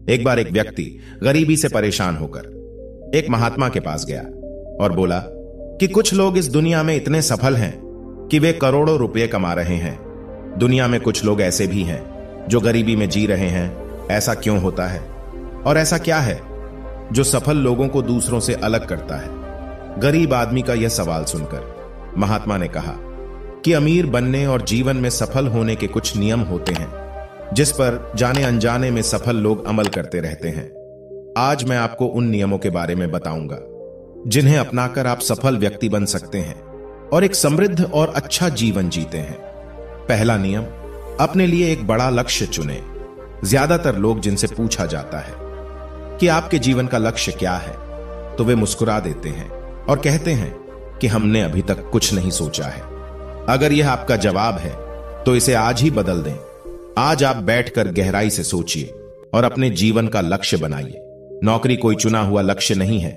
एक बार एक व्यक्ति गरीबी से परेशान होकर एक महात्मा के पास गया और बोला कि कुछ लोग इस दुनिया में इतने सफल हैं कि वे करोड़ों रुपए कमा रहे हैं। दुनिया में कुछ लोग ऐसे भी हैं जो गरीबी में जी रहे हैं। ऐसा क्यों होता है और ऐसा क्या है जो सफल लोगों को दूसरों से अलग करता है? गरीब आदमी का यह सवाल सुनकर महात्मा ने कहा कि अमीर बनने और जीवन में सफल होने के कुछ नियम होते हैं जिस पर जाने अनजाने में सफल लोग अमल करते रहते हैं। आज मैं आपको उन नियमों के बारे में बताऊंगा जिन्हें अपनाकर आप सफल व्यक्ति बन सकते हैं और एक समृद्ध और अच्छा जीवन जीते हैं। पहला नियम, अपने लिए एक बड़ा लक्ष्य चुनें। ज्यादातर लोग जिनसे पूछा जाता है कि आपके जीवन का लक्ष्य क्या है तो वे मुस्कुरा देते हैं और कहते हैं कि हमने अभी तक कुछ नहीं सोचा है। अगर यह आपका जवाब है तो इसे आज ही बदल दें। आज आप बैठकर गहराई से सोचिए और अपने जीवन का लक्ष्य बनाइए। नौकरी कोई चुना हुआ लक्ष्य नहीं है,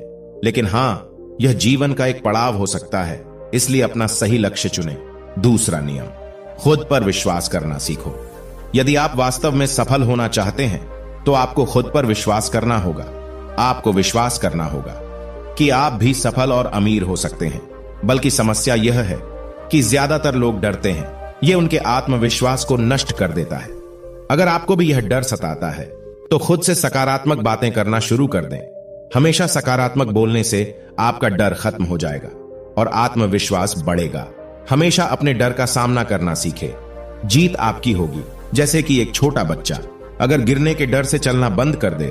लेकिन हां, यह जीवन का एक पड़ाव हो सकता है, इसलिए अपना सही लक्ष्य चुनें। दूसरा नियम, खुद पर विश्वास करना सीखो। यदि आप वास्तव में सफल होना चाहते हैं तो आपको खुद पर विश्वास करना होगा। आपको विश्वास करना होगा कि आप भी सफल और अमीर हो सकते हैं। बल्कि समस्या यह है कि ज्यादातर लोग डरते हैं। यह उनके आत्मविश्वास को नष्ट कर देता है। अगर आपको भी यह डर सताता है तो खुद से सकारात्मक बातें करना शुरू कर दें। हमेशा सकारात्मक बोलने से आपका डर खत्म हो जाएगा और आत्मविश्वास बढ़ेगा। हमेशा अपने डर का सामना करना सीखें। जीत आपकी होगी। जैसे कि एक छोटा बच्चा अगर गिरने के डर से चलना बंद कर दे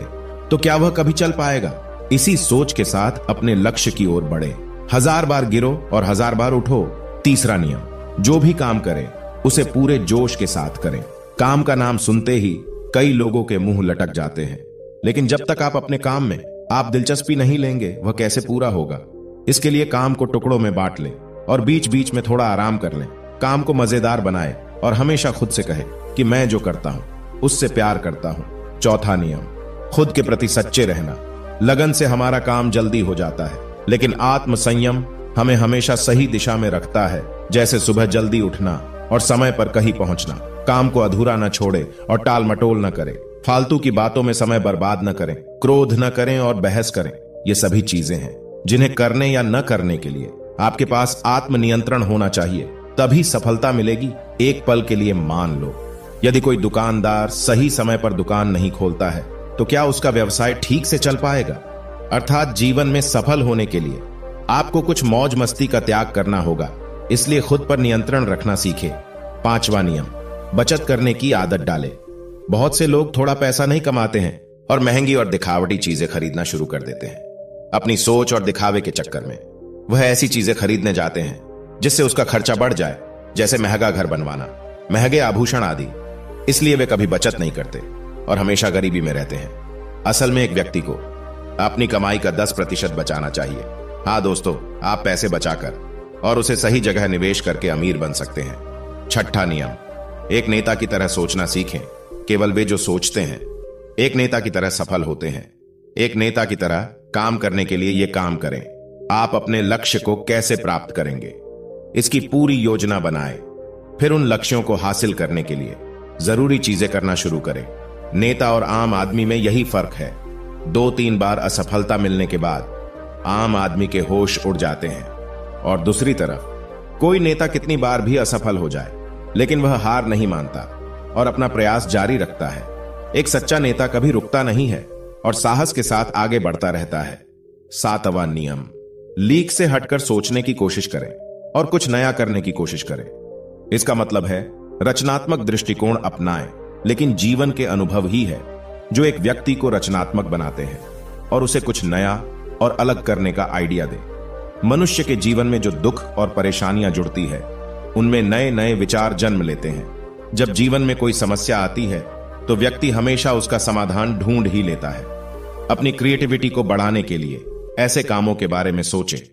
तो क्या वह कभी चल पाएगा? इसी सोच के साथ अपने लक्ष्य की ओर बढ़े। 1000 बार गिरो और 1000 बार उठो। तीसरा नियम, जो भी काम करें उसे पूरे जोश के साथ करें। काम का नाम सुनते ही कई लोगों के मुंह लटक जाते हैं, लेकिन जब तक आप अपने काम में आप दिलचस्पी नहीं लेंगे वह कैसे पूरा होगा? इसके लिए काम को टुकड़ों में बांट लें और बीच बीच में थोड़ा आराम कर लें। काम को मजेदार बनाएं और हमेशा खुद से कहें कि मैं जो करता हूं उससे प्यार करता हूं। चौथा नियम, खुद के प्रति सच्चे रहना। लगन से हमारा काम जल्दी हो जाता है, लेकिन आत्म संयम हमें हमेशा सही दिशा में रखता है। जैसे सुबह जल्दी उठना और समय पर कहीं पहुंचना। काम को अधूरा न छोड़े और टाल मटोल न करें। फालतू की बातों में समय बर्बाद न करें। क्रोध न करें और बहस करें। ये सभी चीजें हैं जिन्हें करने या न करने के लिए आपके पास आत्मनियंत्रण होना चाहिए, तभी सफलता मिलेगी। एक पल के लिए मान लो, यदि कोई दुकानदार सही समय पर दुकान नहीं खोलता है तो क्या उसका व्यवसाय ठीक से चल पाएगा? अर्थात जीवन में सफल होने के लिए आपको कुछ मौज मस्ती का त्याग करना होगा, इसलिए खुद पर नियंत्रण रखना सीखें। पांचवा नियम, बचत करने की आदत डालें। बहुत से लोग थोड़ा पैसा नहीं कमाते हैं और महंगी और दिखावटी चीजें खरीदना शुरू कर देते हैं। अपनी सोच और दिखावे के चक्कर में वह ऐसी चीजें खरीदने जाते हैं जिससे उसका खर्चा बढ़ जाए, जैसे महंगा घर बनवाना, महंगे आभूषण आदि। इसलिए वे कभी बचत नहीं करते और हमेशा गरीबी में रहते हैं। असल में एक व्यक्ति को अपनी कमाई का 10% बचाना चाहिए। हाँ दोस्तों, आप पैसे बचाकर और उसे सही जगह निवेश करके अमीर बन सकते हैं। छठा नियम, एक नेता की तरह सोचना सीखें। केवल वे जो सोचते हैं एक नेता की तरह सफल होते हैं। एक नेता की तरह काम करने के लिए ये काम करें। आप अपने लक्ष्य को कैसे प्राप्त करेंगे इसकी पूरी योजना बनाएं। फिर उन लक्ष्यों को हासिल करने के लिए जरूरी चीजें करना शुरू करें। नेता और आम आदमी में यही फर्क है। 2-3 बार असफलता मिलने के बाद आम आदमी के होश उड़ जाते हैं और दूसरी तरफ कोई नेता कितनी बार भी असफल हो जाए लेकिन वह हार नहीं मानता और अपना प्रयास जारी रखता है। एक सच्चा नेता कभी रुकता नहीं है और साहस के साथ आगे बढ़ता रहता है। 7वां नियम, लीक से हटकर सोचने की कोशिश करें और कुछ नया करने की कोशिश करें। इसका मतलब है रचनात्मक दृष्टिकोण अपनाएं, लेकिन जीवन के अनुभव ही है जो एक व्यक्ति को रचनात्मक बनाते हैं और उसे कुछ नया और अलग करने का आइडिया दे। मनुष्य के जीवन में जो दुख और परेशानियां जुड़ती है उनमें नए नए विचार जन्म लेते हैं। जब जीवन में कोई समस्या आती है तो व्यक्ति हमेशा उसका समाधान ढूंढ ही लेता है। अपनी क्रिएटिविटी को बढ़ाने के लिए ऐसे कामों के बारे में सोचे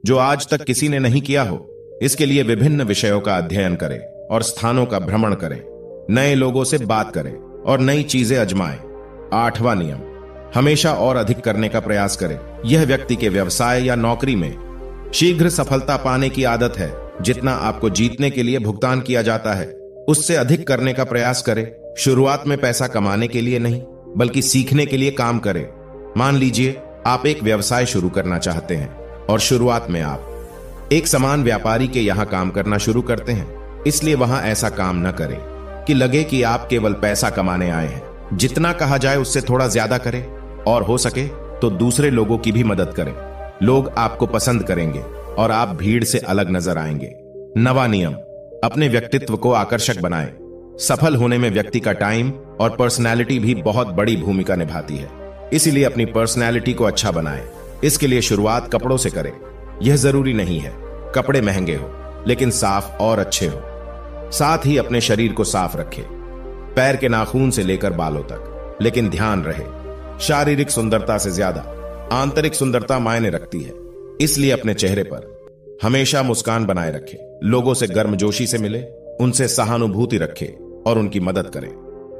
जो आज तक किसी ने नहीं किया हो। इसके लिए विभिन्न विषयों का अध्ययन करें और स्थानों का भ्रमण करें। नए लोगों से बात करें और नई चीजें आजमाएं। 8वां नियम, हमेशा और अधिक करने का प्रयास करें। यह व्यक्ति के व्यवसाय या नौकरी में शीघ्र सफलता पाने की आदत है। जितना आपको जीतने के लिए भुगतान किया जाता है उससे अधिक करने का प्रयास करें। शुरुआत में पैसा कमाने के लिए नहीं बल्कि सीखने के लिए काम करें। मान लीजिए आप एक व्यवसाय शुरू करना चाहते हैं और शुरुआत में आप एक सामान व्यापारी के यहां काम करना शुरू करते हैं, इसलिए वहां ऐसा काम न करें कि लगे कि आप केवल पैसा कमाने आए हैं। जितना कहा जाए उससे थोड़ा ज्यादा करें और हो सके तो दूसरे लोगों की भी मदद करें। लोग आपको पसंद करेंगे और आप भीड़ से अलग नजर आएंगे। नवा नियम, अपने व्यक्तित्व को आकर्षक बनाएं। सफल होने में व्यक्ति का टाइम और पर्सनैलिटी भी बहुत बड़ी भूमिका निभाती है, इसीलिए अपनी पर्सनैलिटी को अच्छा बनाएं। इसके लिए शुरुआत कपड़ों से करें। यह जरूरी नहीं है कपड़े महंगे हो, लेकिन साफ और अच्छे हो। साथ ही अपने शरीर को साफ रखें, पैर के नाखून से लेकर बालों तक। लेकिन ध्यान रहे, शारीरिक सुंदरता से ज्यादा आंतरिक सुंदरता मायने रखती है, इसलिए अपने चेहरे पर हमेशा मुस्कान बनाए रखें। लोगों से गर्मजोशी से मिले, उनसे सहानुभूति रखें और उनकी मदद करें।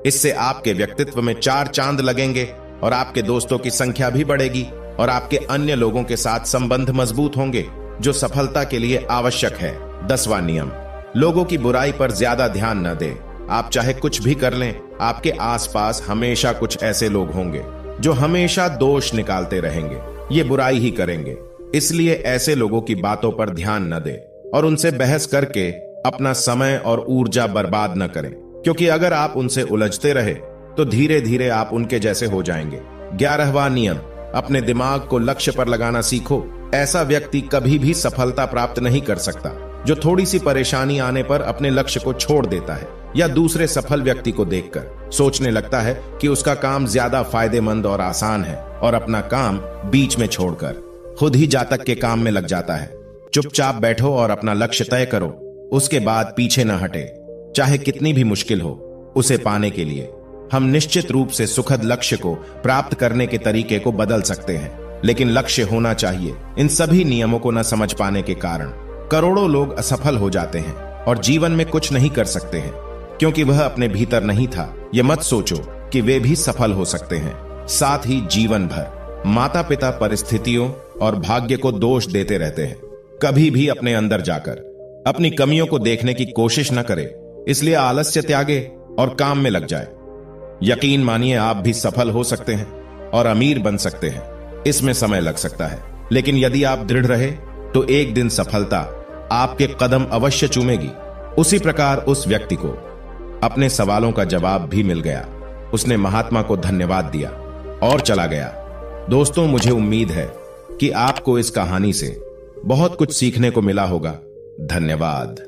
इससे आपके व्यक्तित्व में 4 चांद लगेंगे और आपके दोस्तों की संख्या भी बढ़ेगी और आपके अन्य लोगों के साथ संबंध मजबूत होंगे, जो सफलता के लिए आवश्यक है। 10वां नियम, लोगों की बुराई पर ज्यादा ध्यान न दें। आप चाहे कुछ भी कर लें, आपके आसपास हमेशा कुछ ऐसे लोग होंगे जो हमेशा दोष निकालते रहेंगे, ये बुराई ही करेंगे। इसलिए ऐसे लोगों की बातों पर ध्यान न दें और उनसे बहस करके अपना समय और ऊर्जा बर्बाद न करें, क्योंकि अगर आप उनसे उलझते रहे तो धीरे धीरे आप उनके जैसे हो जाएंगे। 11वां नियम, अपने दिमाग को लक्ष्य पर लगाना सीखो। ऐसा व्यक्ति कभी भी सफलता प्राप्त नहीं कर सकता जो थोड़ी सी परेशानी आने पर अपने लक्ष्य को छोड़ देता है या दूसरे सफल व्यक्ति को देखकर सोचने लगता है कि उसका काम ज्यादा फायदेमंद और आसान है और अपना काम बीच में छोड़कर खुद ही जातक के काम में लग जाता है। चुपचाप बैठो और अपना लक्ष्य तय करो, उसके बाद पीछे न हटे, चाहे कितनी भी मुश्किल हो। उसे पाने के लिए हम निश्चित रूप से सुखद लक्ष्य को प्राप्त करने के तरीके को बदल सकते हैं, लेकिन लक्ष्य होना चाहिए। इन सभी नियमों को न समझ पाने के कारण करोड़ों लोग असफल हो जाते हैं और जीवन में कुछ नहीं कर सकते हैं, क्योंकि वह अपने भीतर नहीं था। यह मत सोचो कि वे भी सफल हो सकते हैं। साथ ही जीवन भर माता पिता परिस्थितियों और भाग्य को दोष देते रहते हैं। कभी भी अपने अंदर जाकर अपनी कमियों को देखने की कोशिश न करें, इसलिए आलस्य त्यागे और काम में लग जाए। यकीन मानिए, आप भी सफल हो सकते हैं और अमीर बन सकते हैं। इसमें समय लग सकता है, लेकिन यदि आप दृढ़ रहे तो एक दिन सफलता आपके कदम अवश्य चूमेगी। उसी प्रकार उस व्यक्ति को अपने सवालों का जवाब भी मिल गया। उसने महात्मा को धन्यवाद दिया और चला गया। दोस्तों, मुझे उम्मीद है कि आपको इस कहानी से बहुत कुछ सीखने को मिला होगा। धन्यवाद।